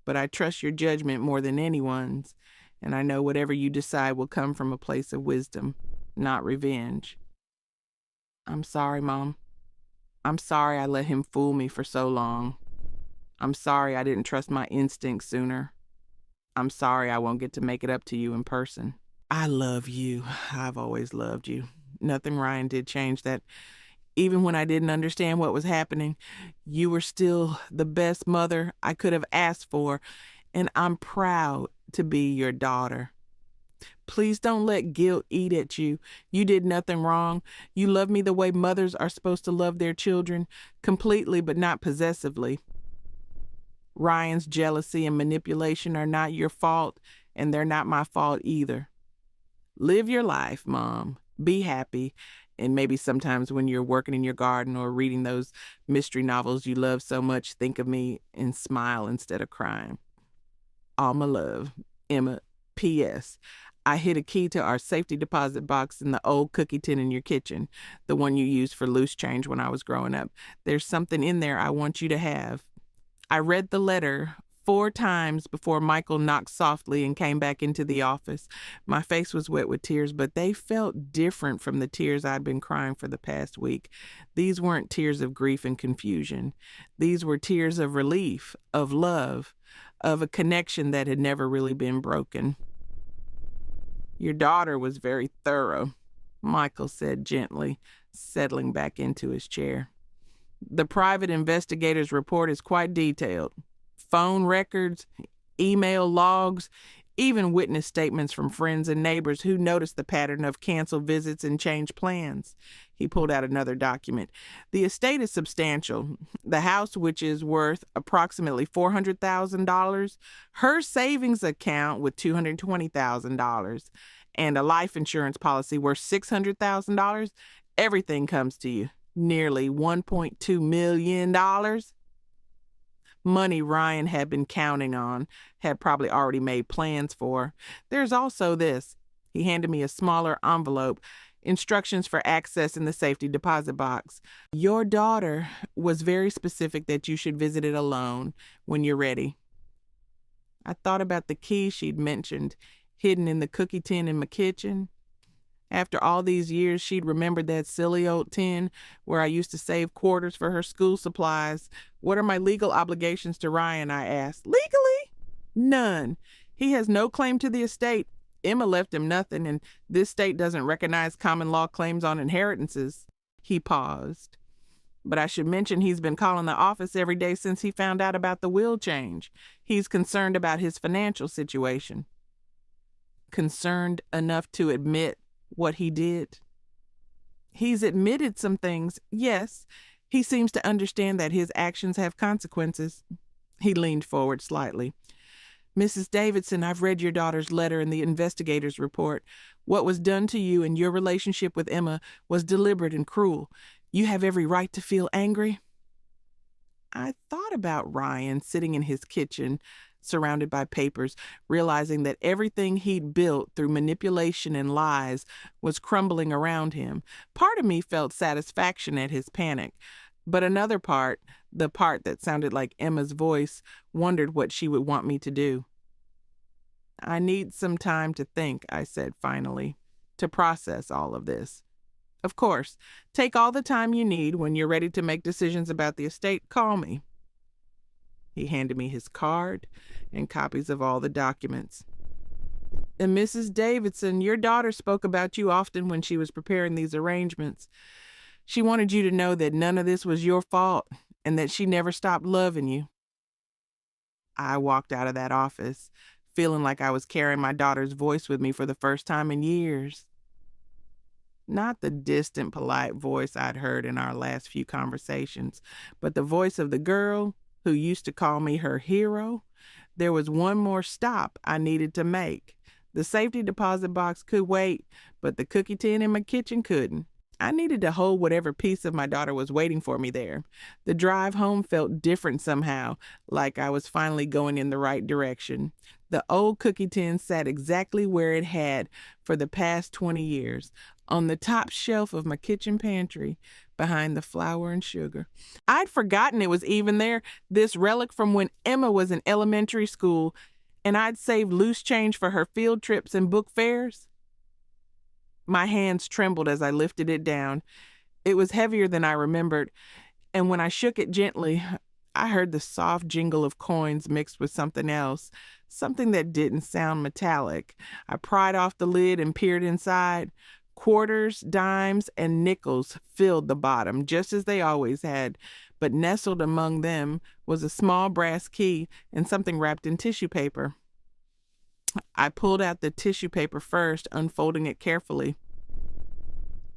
but I trust your judgment more than anyone's, and I know whatever you decide will come from a place of wisdom, not revenge. I'm sorry, Mom. I'm sorry I let him fool me for so long. I'm sorry I didn't trust my instincts sooner. I'm sorry I won't get to make it up to you in person. I love you. I've always loved you. Nothing Ryan did change that. Even when I didn't understand what was happening, you were still the best mother I could have asked for, and I'm proud to be your daughter. Please don't let guilt eat at you. You did nothing wrong. You love me the way mothers are supposed to love their children, completely but not possessively. Ryan's jealousy and manipulation are not your fault, and they're not my fault either. Live your life, Mom. Be happy. And maybe sometimes when you're working in your garden or reading those mystery novels you love so much, think of me and smile instead of crying. All my love, Emma. P.S. I hid a key to our safety deposit box in the old cookie tin in your kitchen, the one you used for loose change when I was growing up. There's something in there I want you to have. I read the letter 4 times before Michael knocked softly and came back into the office. My face was wet with tears, but they felt different from the tears I'd been crying for the past week. These weren't tears of grief and confusion. These were tears of relief, of love, of a connection that had never really been broken. Your daughter was very thorough, Michael said gently, settling back into his chair. The private investigator's report is quite detailed. Phone records, email logs, even witness statements from friends and neighbors who noticed the pattern of canceled visits and changed plans. He pulled out another document. The estate is substantial. The house, which is worth approximately $400,000, her savings account with $220,000, and a life insurance policy worth $600,000, everything comes to you. Nearly $1.2 million. Money Ryan had been counting on, had probably already made plans for. There's also this. He handed me a smaller envelope, instructions for access in the safety deposit box. Your daughter was very specific that you should visit it alone when you're ready. I thought about the key she'd mentioned, hidden in the cookie tin in my kitchen. After all these years, she'd remembered that silly old tin where I used to save quarters for her school supplies. What are my legal obligations to Ryan, I asked. Legally? None. He has no claim to the estate. Emma left him nothing, and this state doesn't recognize common law claims on inheritances. He paused. But I should mention he's been calling the office every day since he found out about the will change. He's concerned about his financial situation. Concerned enough to admit what he did. He's admitted some things, yes. He seems to understand that his actions have consequences. He leaned forward slightly. Mrs. Davidson, I've read your daughter's letter and the investigator's report. What was done to you in your relationship with Emma was deliberate and cruel. You have every right to feel angry. I thought about Ryan sitting in his kitchen, surrounded by papers, realizing that everything he'd built through manipulation and lies was crumbling around him. Part of me felt satisfaction at his panic, but another part, the part that sounded like Emma's voice, wondered what she would want me to do. I need some time to think, I said finally, to process all of this. Of course, take all the time you need. When you're ready to make decisions about the estate, call me. He handed me his card and copies of all the documents. And Mrs. Davidson, your daughter spoke about you often when she was preparing these arrangements. She wanted you to know that none of this was your fault and that she never stopped loving you. I walked out of that office, feeling like I was carrying my daughter's voice with me for the first time in years. Not the distant, polite voice I'd heard in our last few conversations, but the voice of the girl who used to call me her hero. There was one more stop I needed to make. The safety deposit box could wait, but the cookie tin in my kitchen couldn't. I needed to hold whatever piece of my daughter was waiting for me there. The drive home felt different somehow, like I was finally going in the right direction. The old cookie tin sat exactly where it had for the past 20 years, on the top shelf of my kitchen pantry, behind the flour and sugar. I'd forgotten it was even there, this relic from when Emma was in elementary school, and I'd saved loose change for her field trips and book fairs. My hands trembled as I lifted it down. It was heavier than I remembered, and when I shook it gently, I heard the soft jingle of coins mixed with something else, something that didn't sound metallic. I pried off the lid and peered inside. Quarters, dimes, and nickels filled the bottom, just as they always had, but nestled among them was a small brass key and something wrapped in tissue paper. I pulled out the tissue paper first, unfolding it carefully.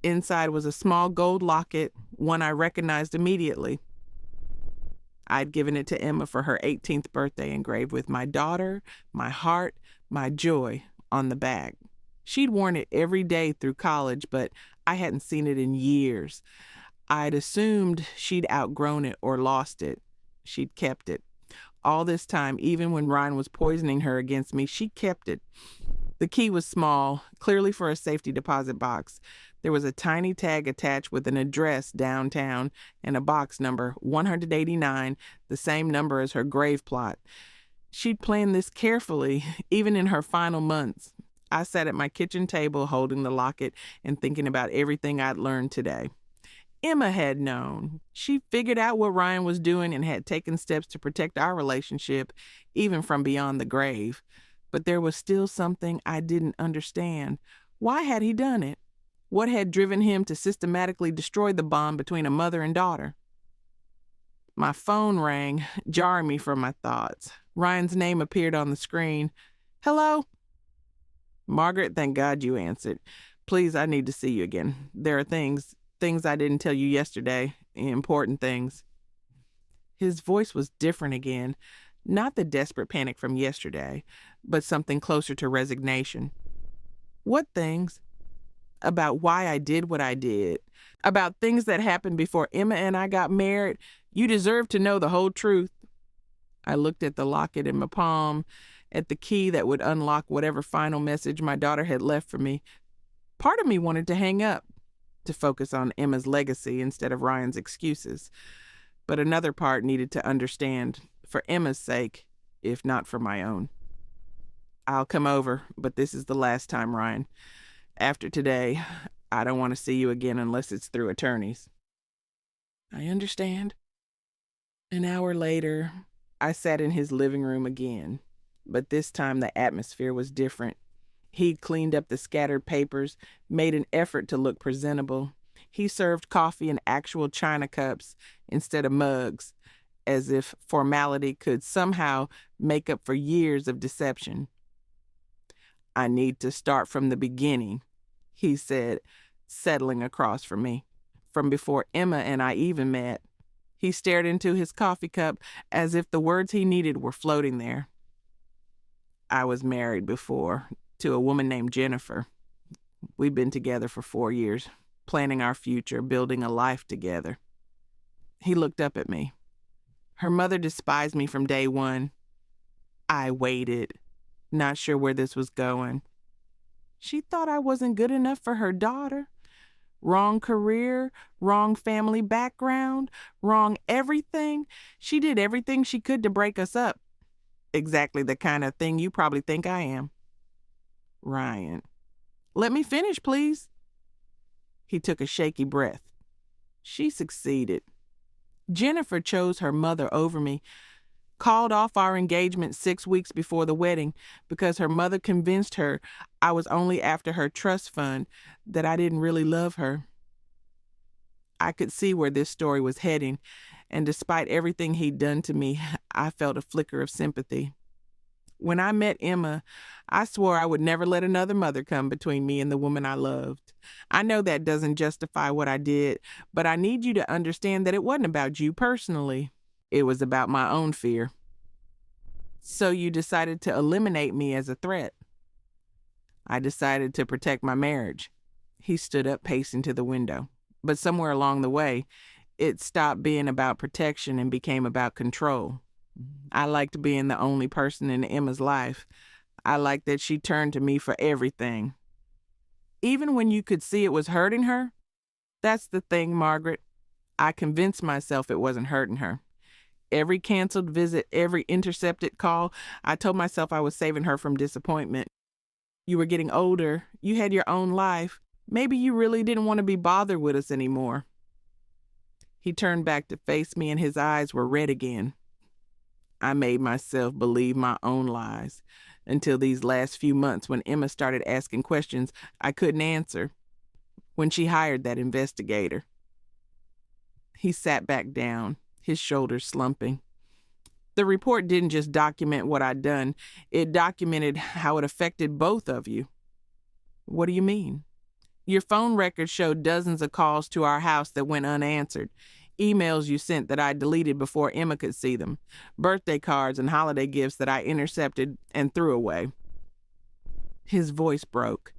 Inside was a small gold locket, one I recognized immediately. I'd given it to Emma for her 18th birthday, engraved with my daughter, my heart, my joy on the back. She'd worn it every day through college, but I hadn't seen it in years. I'd assumed she'd outgrown it or lost it. She'd kept it. All this time, even when Ryan was poisoning her against me, she kept it. The key was small, clearly for a safety deposit box. There was a tiny tag attached with an address downtown and a box number 189, the same number as her grave plot. She'd planned this carefully, even in her final months. I sat at my kitchen table holding the locket and thinking about everything I'd learned today. Emma had known. She figured out what Ryan was doing and had taken steps to protect our relationship, even from beyond the grave. But there was still something I didn't understand. Why had he done it? What had driven him to systematically destroy the bond between a mother and daughter? My phone rang, jarring me from my thoughts. Ryan's name appeared on the screen. "Hello?" "Margaret, thank God you answered. Please, I need to see you again. There are things I didn't tell you yesterday, important things." His voice was different again, not the desperate panic from yesterday, but something closer to resignation. "What things?" "About why I did what I did. About things that happened before Emma and I got married. You deserve to know the whole truth." I looked at the locket in my palm, at the key that would unlock whatever final message my daughter had left for me. Part of me wanted to hang up, to focus on Emma's legacy instead of Ryan's excuses. But another part needed to understand, for Emma's sake, if not for my own. "I'll come over, but this is the last time, Ryan. After today, I don't want to see you again unless it's through attorneys." "I understand." An hour later, I sat in his living room again, but this time the atmosphere was different. He'd cleaned up the scattered papers, made an effort to look presentable. He served coffee in actual china cups instead of mugs, as if formality could somehow make up for years of deception. "I need to start from the beginning," he said, settling across from me, "from before Emma and I even met." He stared into his coffee cup as if the words he needed were floating there. "I was married before, to a woman named Jennifer. We've been together for 4 years, planning our future, building a life together." He looked up at me. "Her mother despised me from day one." I waited, not sure where this was going. "She thought I wasn't good enough for her daughter. Wrong career, wrong family background, wrong everything. She did everything she could to break us up. Exactly the kind of thing you probably think I am." "Ryan, let me finish, please." He took a shaky breath. "She succeeded. Jennifer chose her mother over me, called off our engagement 6 weeks before the wedding because her mother convinced her I was only after her trust fund, that I didn't really love her." I could see where this story was heading, and despite everything he'd done to me, I felt a flicker of sympathy. When I met Emma, I swore I would never let another mother come between me and the woman I loved. I know that doesn't justify what I did, but I need you to understand that it wasn't about you personally. It was about my own fear. "So you decided to eliminate me as a threat?" "I decided to protect my marriage." He stood up, pacing to the window. But somewhere along the way, it stopped being about protection and became about control. I liked being the only person in Emma's life. I liked that she turned to me for everything. Even when you could see it was hurting her. That's the thing, Margaret. I convinced myself it wasn't hurting her. Every canceled visit, every intercepted call, I told myself I was saving her from disappointment. You were getting older. You had your own life. Maybe you really didn't want to be bothered with us anymore. He turned back to face me and his eyes were red again. I made myself believe my own lies until these last few months when Emma started asking questions I couldn't answer, when she hired that investigator. He sat back down, his shoulders slumping. The report didn't just document what I'd done, it documented how it affected both of you. What do you mean? Your phone records showed dozens of calls to our house that went unanswered, emails you sent that I deleted before Emma could see them, birthday cards and holiday gifts that I intercepted and threw away. His voice broke.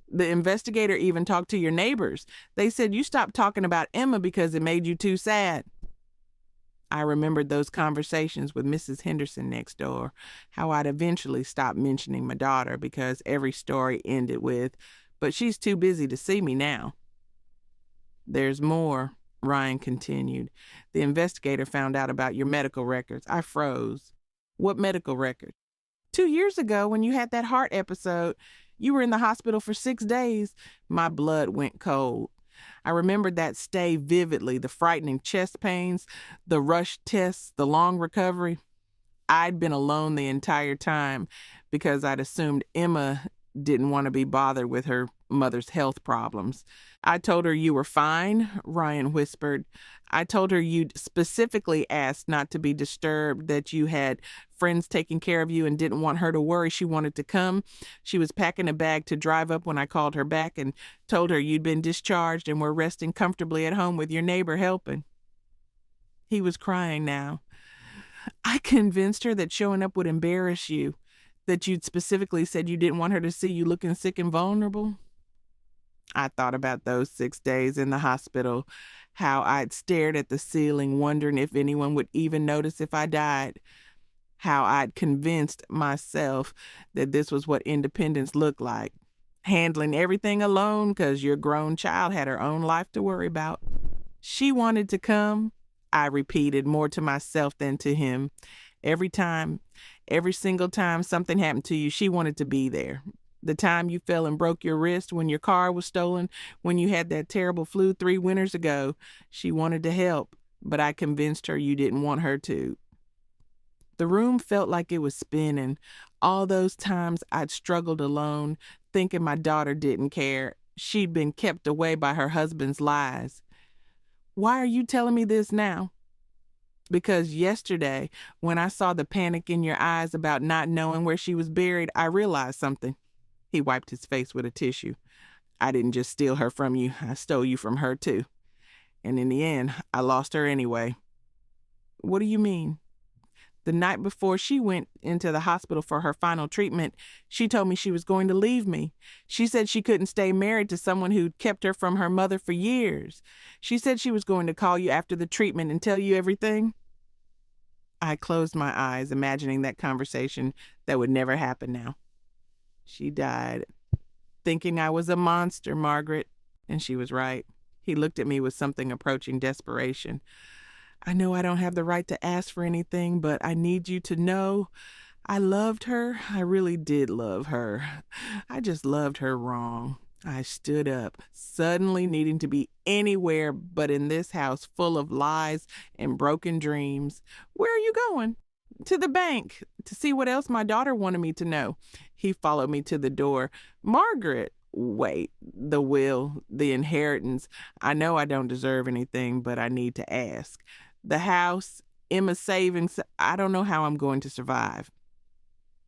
The investigator even talked to your neighbors. They said you stopped talking about Emma because it made you too sad. I remembered those conversations with Mrs. Henderson next door, how I'd eventually stopped mentioning my daughter because every story ended with, "But she's too busy to see me now." "There's more," Ryan continued. "The investigator found out about your medical records." I froze. "What medical record?" "2 years ago, when you had that heart episode, you were in the hospital for 6 days. My blood went cold. I remembered that stay vividly, the frightening chest pains, the rushed tests, the long recovery. I'd been alone the entire time because I'd assumed Emma didn't want to be bothered with her mother's health problems. I told her you were fine," Ryan whispered. "I told her you'd specifically asked not to be disturbed, that you had friends taking care of you and didn't want her to worry. She wanted to come. She was packing a bag to drive up when I called her back and told her you'd been discharged and were resting comfortably at home with your neighbor helping." He was crying now. "I convinced her that showing up would embarrass you, that you'd specifically said you didn't want her to see you looking sick and vulnerable." I thought about those 6 days in the hospital, how I'd stared at the ceiling wondering if anyone would even notice if I died, how I'd convinced myself that this was what independence looked like, handling everything alone because your grown child had her own life to worry about. "She wanted to come," I repeated more to myself than to him. Every single time something happened to you, she wanted to be there. The time you fell and broke your wrist, when your car was stolen, when you had that terrible flu 3 winters ago, she wanted to help, but I convinced her you didn't want her to. The room felt like it was spinning. All those times I'd struggled alone, thinking my daughter didn't care. She'd been kept away by her husband's lies. "Why are you telling me this now?" "Because yesterday, when I saw the panic in your eyes about not knowing where she was buried, I realized something." He wiped his face with a tissue. "I didn't just steal her from you. I stole you from her, too. And in the end, I lost her anyway." "What do you mean?" "The night before she went into the hospital for her final treatment, she told me she was going to leave me. She said she couldn't stay married to someone who'd kept her from her mother for years. She said she was going to call you after the treatment and tell you everything." I closed my eyes, imagining that conversation that would never happen now. "She died thinking I was a monster, Margaret." And she was right. He looked at me with something approaching desperation. "I know I don't have the right to ask for anything, but I need you to know I loved her. I really did love her. I just loved her wrong." I stood up, suddenly needing to be anywhere but in this house full of lies and broken dreams. "Where are you going?" "To the bank, to see what else my daughter wanted me to know." He followed me to the door. "Margaret." "Wait, the will, the inheritance. I know I don't deserve anything, but I need to ask. The house, Emma's savings, I don't know how I'm going to survive."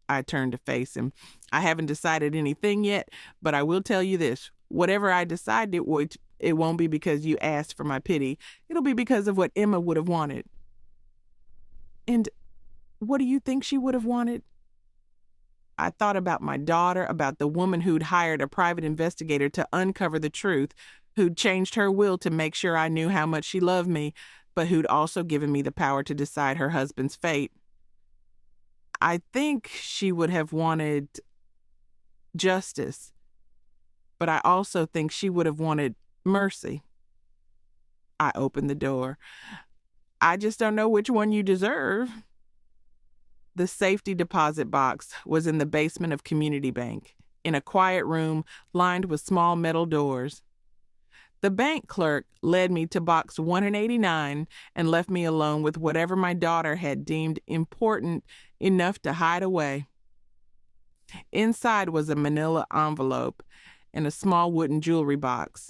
I turned to face him. "I haven't decided anything yet, but I will tell you this. Whatever I decide, it won't be because you asked for my pity. It'll be because of what Emma would have wanted." "And what do you think she would have wanted?" I thought about my daughter, about the woman who'd hired a private investigator to uncover the truth, who'd changed her will to make sure I knew how much she loved me, but who'd also given me the power to decide her husband's fate. I think she would have wanted justice, but I also think she would have wanted mercy. I opened the door. "I just don't know which one you deserve." The safety deposit box was in the basement of Community Bank, in a quiet room lined with small metal doors. The bank clerk led me to box 189 and left me alone with whatever my daughter had deemed important enough to hide away. Inside was a manila envelope and a small wooden jewelry box.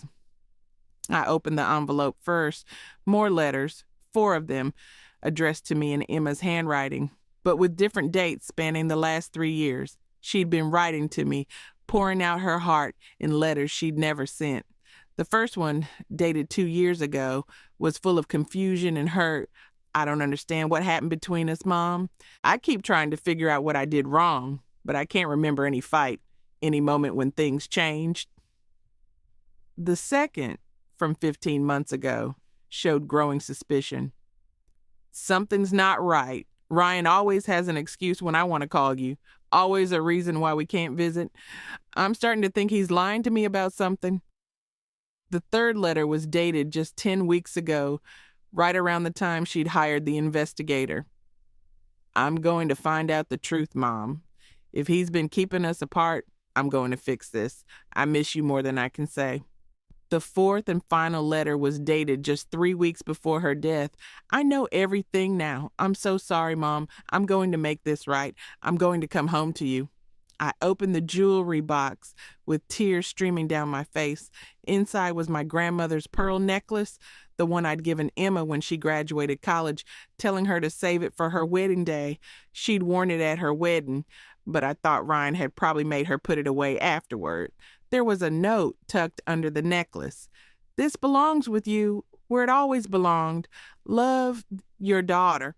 I opened the envelope first. More letters, 4 of them, addressed to me in Emma's handwriting, but with different dates spanning the last 3 years. She'd been writing to me, pouring out her heart in letters she'd never sent. The first one, dated 2 years ago, was full of confusion and hurt. "I don't understand what happened between us, Mom. I keep trying to figure out what I did wrong, but I can't remember any fight, any moment when things changed." The second, from 15 months ago, showed growing suspicion. "Something's not right. Ryan always has an excuse when I want to call you. Always a reason why we can't visit. I'm starting to think he's lying to me about something." The third letter was dated just 10 weeks ago, right around the time she'd hired the investigator. "I'm going to find out the truth, Mom. If he's been keeping us apart, I'm going to fix this. I miss you more than I can say." The fourth and final letter was dated just 3 weeks before her death. "I know everything now. I'm so sorry, Mom. I'm going to make this right. I'm going to come home to you." I opened the jewelry box with tears streaming down my face. Inside was my grandmother's pearl necklace, the one I'd given Emma when she graduated college, telling her to save it for her wedding day. She'd worn it at her wedding, but I thought Ryan had probably made her put it away afterward. There was a note tucked under the necklace. "This belongs with you, where it always belonged. Love, your daughter."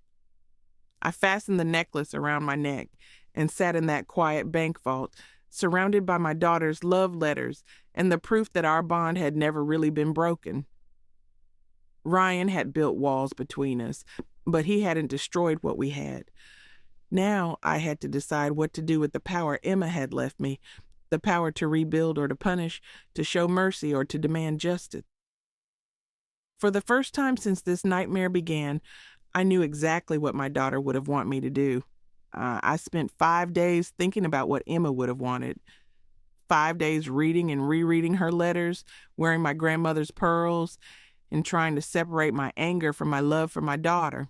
I fastened the necklace around my neck and sat in that quiet bank vault, surrounded by my daughter's love letters and the proof that our bond had never really been broken. Ryan had built walls between us, but he hadn't destroyed what we had. Now I had to decide what to do with the power Emma had left me, the power to rebuild or to punish, to show mercy or to demand justice. For the first time since this nightmare began, I knew exactly what my daughter would have wanted me to do. I spent 5 days thinking about what Emma would have wanted. 5 days reading and rereading her letters, wearing my grandmother's pearls, and trying to separate my anger from my love for my daughter.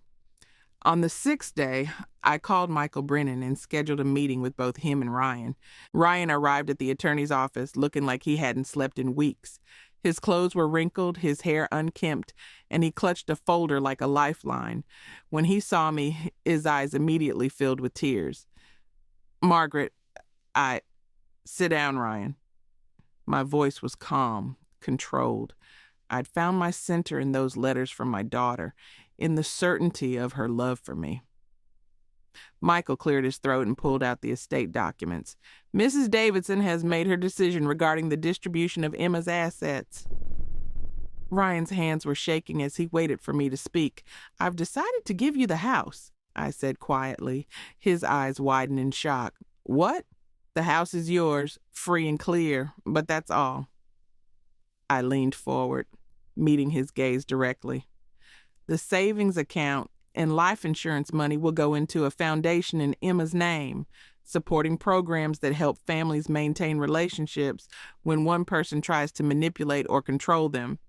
On the 6th day, I called Michael Brennan and scheduled a meeting with both him and Ryan. Ryan arrived at the attorney's office looking like he hadn't slept in weeks. His clothes were wrinkled, his hair unkempt, and he clutched a folder like a lifeline. When he saw me, his eyes immediately filled with tears. "Margaret, Sit down, Ryan." My voice was calm, controlled. I'd found my center in those letters from my daughter, in the certainty of her love for me. Michael cleared his throat and pulled out the estate documents. "Mrs. Davidson has made her decision regarding the distribution of Emma's assets." Ryan's hands were shaking as he waited for me to speak. "I've decided to give you the house," I said quietly. His eyes widened in shock. "What?" "The house is yours, free and clear, but that's all." I leaned forward, meeting his gaze directly. "The savings account and life insurance money will go into a foundation in Emma's name, supporting programs that help families maintain relationships when one person tries to manipulate or control them."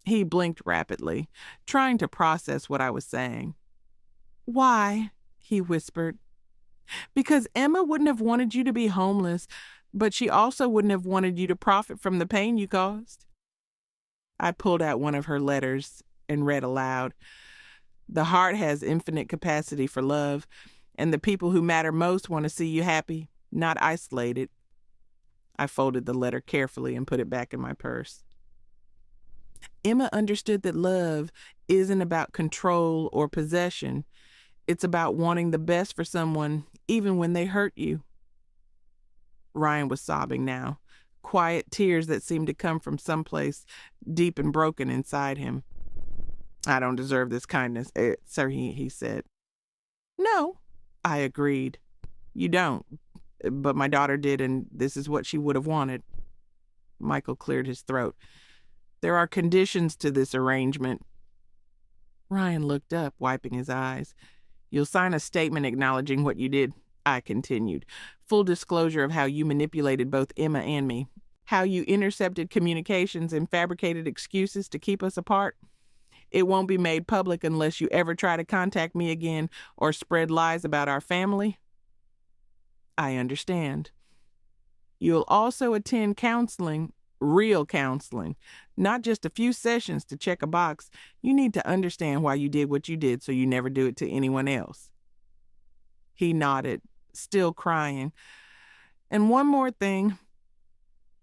He blinked rapidly, trying to process what I was saying. "Why?" he whispered. "Because Emma wouldn't have wanted you to be homeless, but she also wouldn't have wanted you to profit from the pain you caused." I pulled out one of her letters and read aloud. "The heart has infinite capacity for love, and the people who matter most want to see you happy, not isolated." I folded the letter carefully and put it back in my purse. Emma understood that love isn't about control or possession. It's about wanting the best for someone, even when they hurt you. Ryan was sobbing now, quiet tears that seemed to come from someplace deep and broken inside him. "I don't deserve this kindness, sir," he said. "No," I agreed. "You don't, but my daughter did, and this is what she would have wanted." Michael cleared his throat. "There are conditions to this arrangement." Ryan looked up, wiping his eyes. "You'll sign a statement acknowledging what you did," I continued. "Full disclosure of how you manipulated both Emma and me. how you intercepted communications and fabricated excuses to keep us apart. It won't be made public unless you ever try to contact me again or spread lies about our family. I understand. You'll also attend counseling, real counseling, not just a few sessions to check a box. You need to understand why you did what you did so you never do it to anyone else. He nodded, still crying. And one more thing.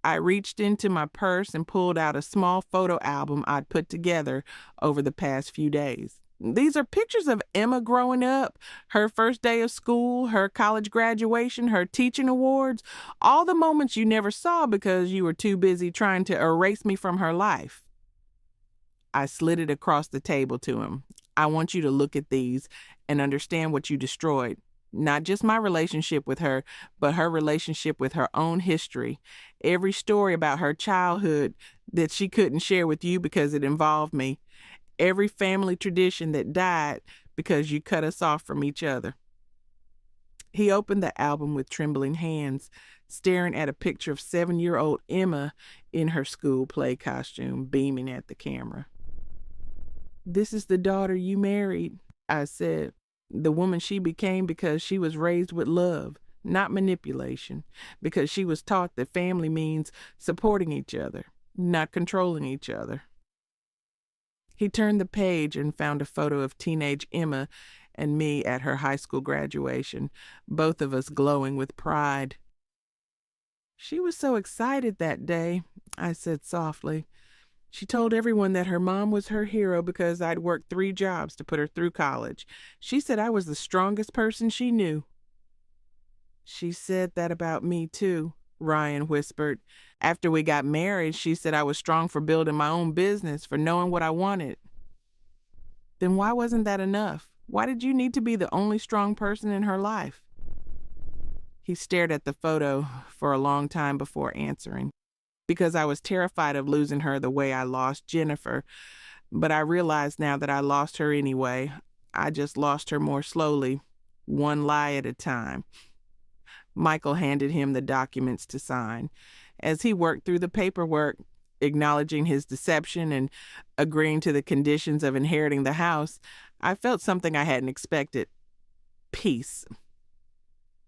I reached into my purse and pulled out a small photo album I'd put together over the past few days. These are pictures of Emma growing up, her first day of school, her college graduation, her teaching awards, all the moments you never saw because you were too busy trying to erase me from her life. I slid it across the table to him. I want you to look at these and understand what you destroyed. Not just my relationship with her, but her relationship with her own history. Every story about her childhood that she couldn't share with you because it involved me. Every family tradition that died because you cut us off from each other. He opened the album with trembling hands, staring at a picture of 7-year-old Emma in her school play costume, beaming at the camera. "This is the daughter you married," I said. "The woman she became because she was raised with love, not manipulation, because she was taught that family means supporting each other, not controlling each other." He turned the page and found a photo of teenage Emma and me at her high school graduation, both of us glowing with pride. "She was so excited that day," I said softly. "She told everyone that her mom was her hero because I'd worked 3 jobs to put her through college. She said I was the strongest person she knew." "She said that about me too," Ryan whispered. "After we got married, she said I was strong for building my own business, for knowing what I wanted." "Then why wasn't that enough? Why did you need to be the only strong person in her life?" He stared at the photo for a long time before answering. "Because I was terrified of losing her the way I lost Jennifer. But I realize now that I lost her anyway. I just lost her more slowly, one lie at a time." Michael handed him the documents to sign. As he worked through the paperwork, acknowledging his deception and agreeing to the conditions of inheriting the house, I felt something I hadn't expected. Peace.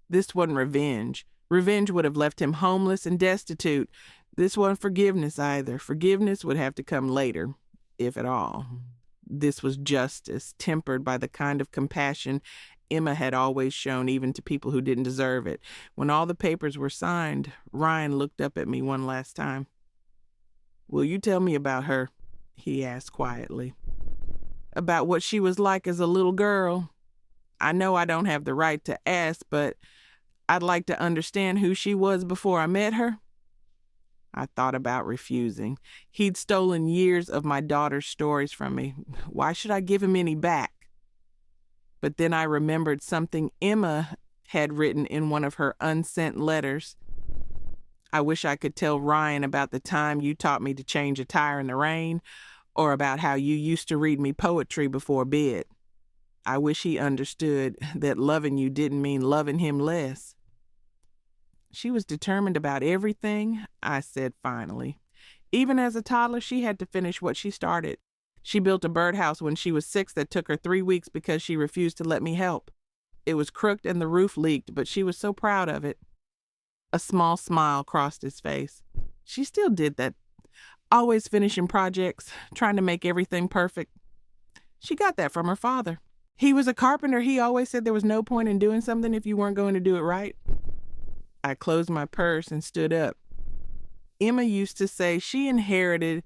This wasn't revenge. Revenge would have left him homeless and destitute. This wasn't forgiveness either. Forgiveness would have to come later, if at all. This was justice, tempered by the kind of compassion Emma had always shown, even to people who didn't deserve it. When all the papers were signed, Ryan looked up at me one last time. "Will you tell me about her?" he asked quietly. "About what she was like as a little girl? I know I don't have the right to ask, but I'd like to understand who she was before I met her." I thought about refusing. He'd stolen years of my daughter's stories from me. Why should I give him any back? But then I remembered something Emma had written in one of her unsent letters. "I wish I could tell Ryan about the time you taught me to change a tire in the rain, or about how you used to read me poetry before bed. I wish he understood that loving you didn't mean loving him less." "She was determined about everything," I said finally. "Even as a toddler, she had to finish what she started. She built a birdhouse when she was 6 that took her 3 weeks because she refused to let me help. It was crooked and the roof leaked, but she was so proud of it." A small smile crossed his face. "She still did that, always finishing projects, trying to make everything perfect. She got that from her father. He was a carpenter. He always said there was no point in doing something if you weren't going to do it right." I closed my purse and stood up. "Emma used to say she inherited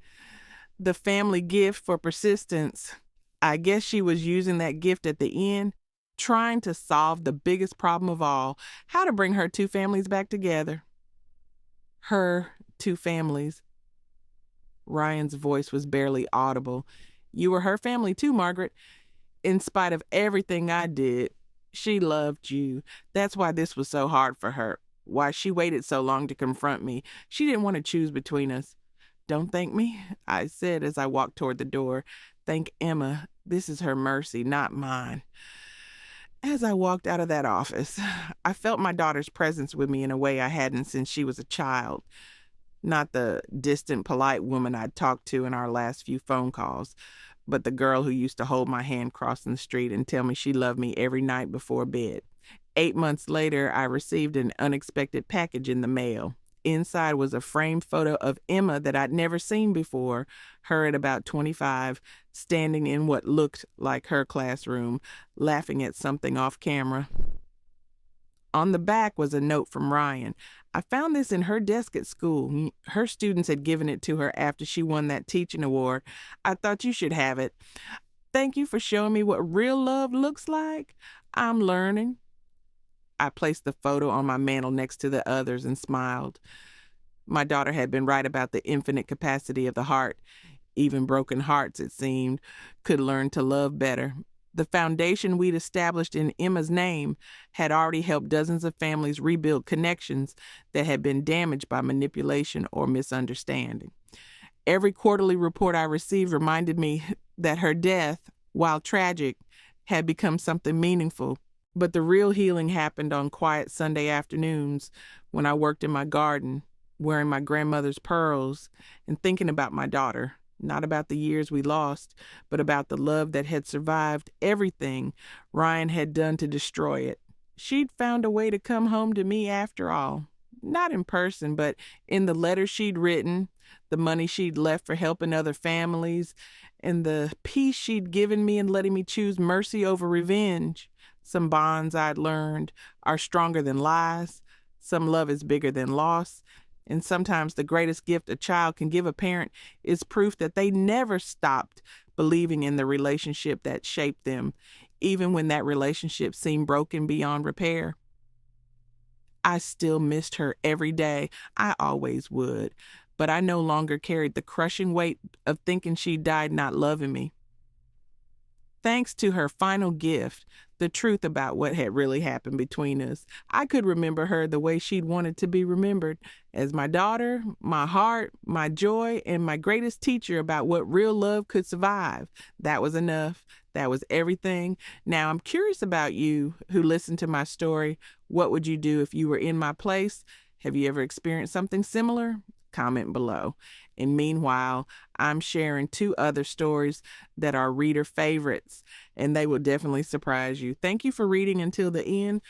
the family gift for persistence. I guess she was using that gift at the end, trying to solve the biggest problem of all, how to bring her 2 families back together." Her 2 families. Ryan's voice was barely audible. "You were her family too, Margaret. In spite of everything I did, she loved you. That's why this was so hard for her. Why she waited so long to confront me. She didn't want to choose between us." "Don't thank me," I said as I walked toward the door. "Thank Emma. This is her mercy, not mine." As I walked out of that office, I felt my daughter's presence with me in a way I hadn't since she was a child. Not the distant, polite woman I'd talked to in our last few phone calls, but the girl who used to hold my hand crossing the street and tell me she loved me every night before bed. 8 months later, I received an unexpected package in the mail. Inside was a framed photo of Emma that I'd never seen before, her at about 25, standing in what looked like her classroom, laughing at something off camera. On the back was a note from Ryan. I found this in her desk at school. Her students had given it to her after she won that teaching award. I thought you should have it. Thank you for showing me what real love looks like. I'm learning. I placed the photo on my mantle next to the others and smiled. My daughter had been right about the infinite capacity of the heart. Even broken hearts, it seemed, could learn to love better. The foundation we'd established in Emma's name had already helped dozens of families rebuild connections that had been damaged by manipulation or misunderstanding. Every quarterly report I received reminded me that her death, while tragic, had become something meaningful. But the real healing happened on quiet Sunday afternoons when I worked in my garden, wearing my grandmother's pearls and thinking about my daughter. Not about the years we lost, but about the love that had survived everything Ryan had done to destroy it. She'd found a way to come home to me after all. Not in person, but in the letters she'd written, the money she'd left for helping other families, and the peace she'd given me in letting me choose mercy over revenge. Some bonds I'd learned are stronger than lies. Some love is bigger than loss. And sometimes the greatest gift a child can give a parent is proof that they never stopped believing in the relationship that shaped them, even when that relationship seemed broken beyond repair. I still missed her every day. I always would. But I no longer carried the crushing weight of thinking she died not loving me. Thanks to her final gift, the truth about what had really happened between us, I could remember her the way she'd wanted to be remembered, as my daughter, my heart, my joy, and my greatest teacher about what real love could survive. That was enough. That was everything. Now, I'm curious about you who listened to my story. What would you do if you were in my place? Have you ever experienced something similar? Comment below. And meanwhile, I'm sharing 2 other stories that are reader favorites, and they will definitely surprise you. Thank you for reading until the end.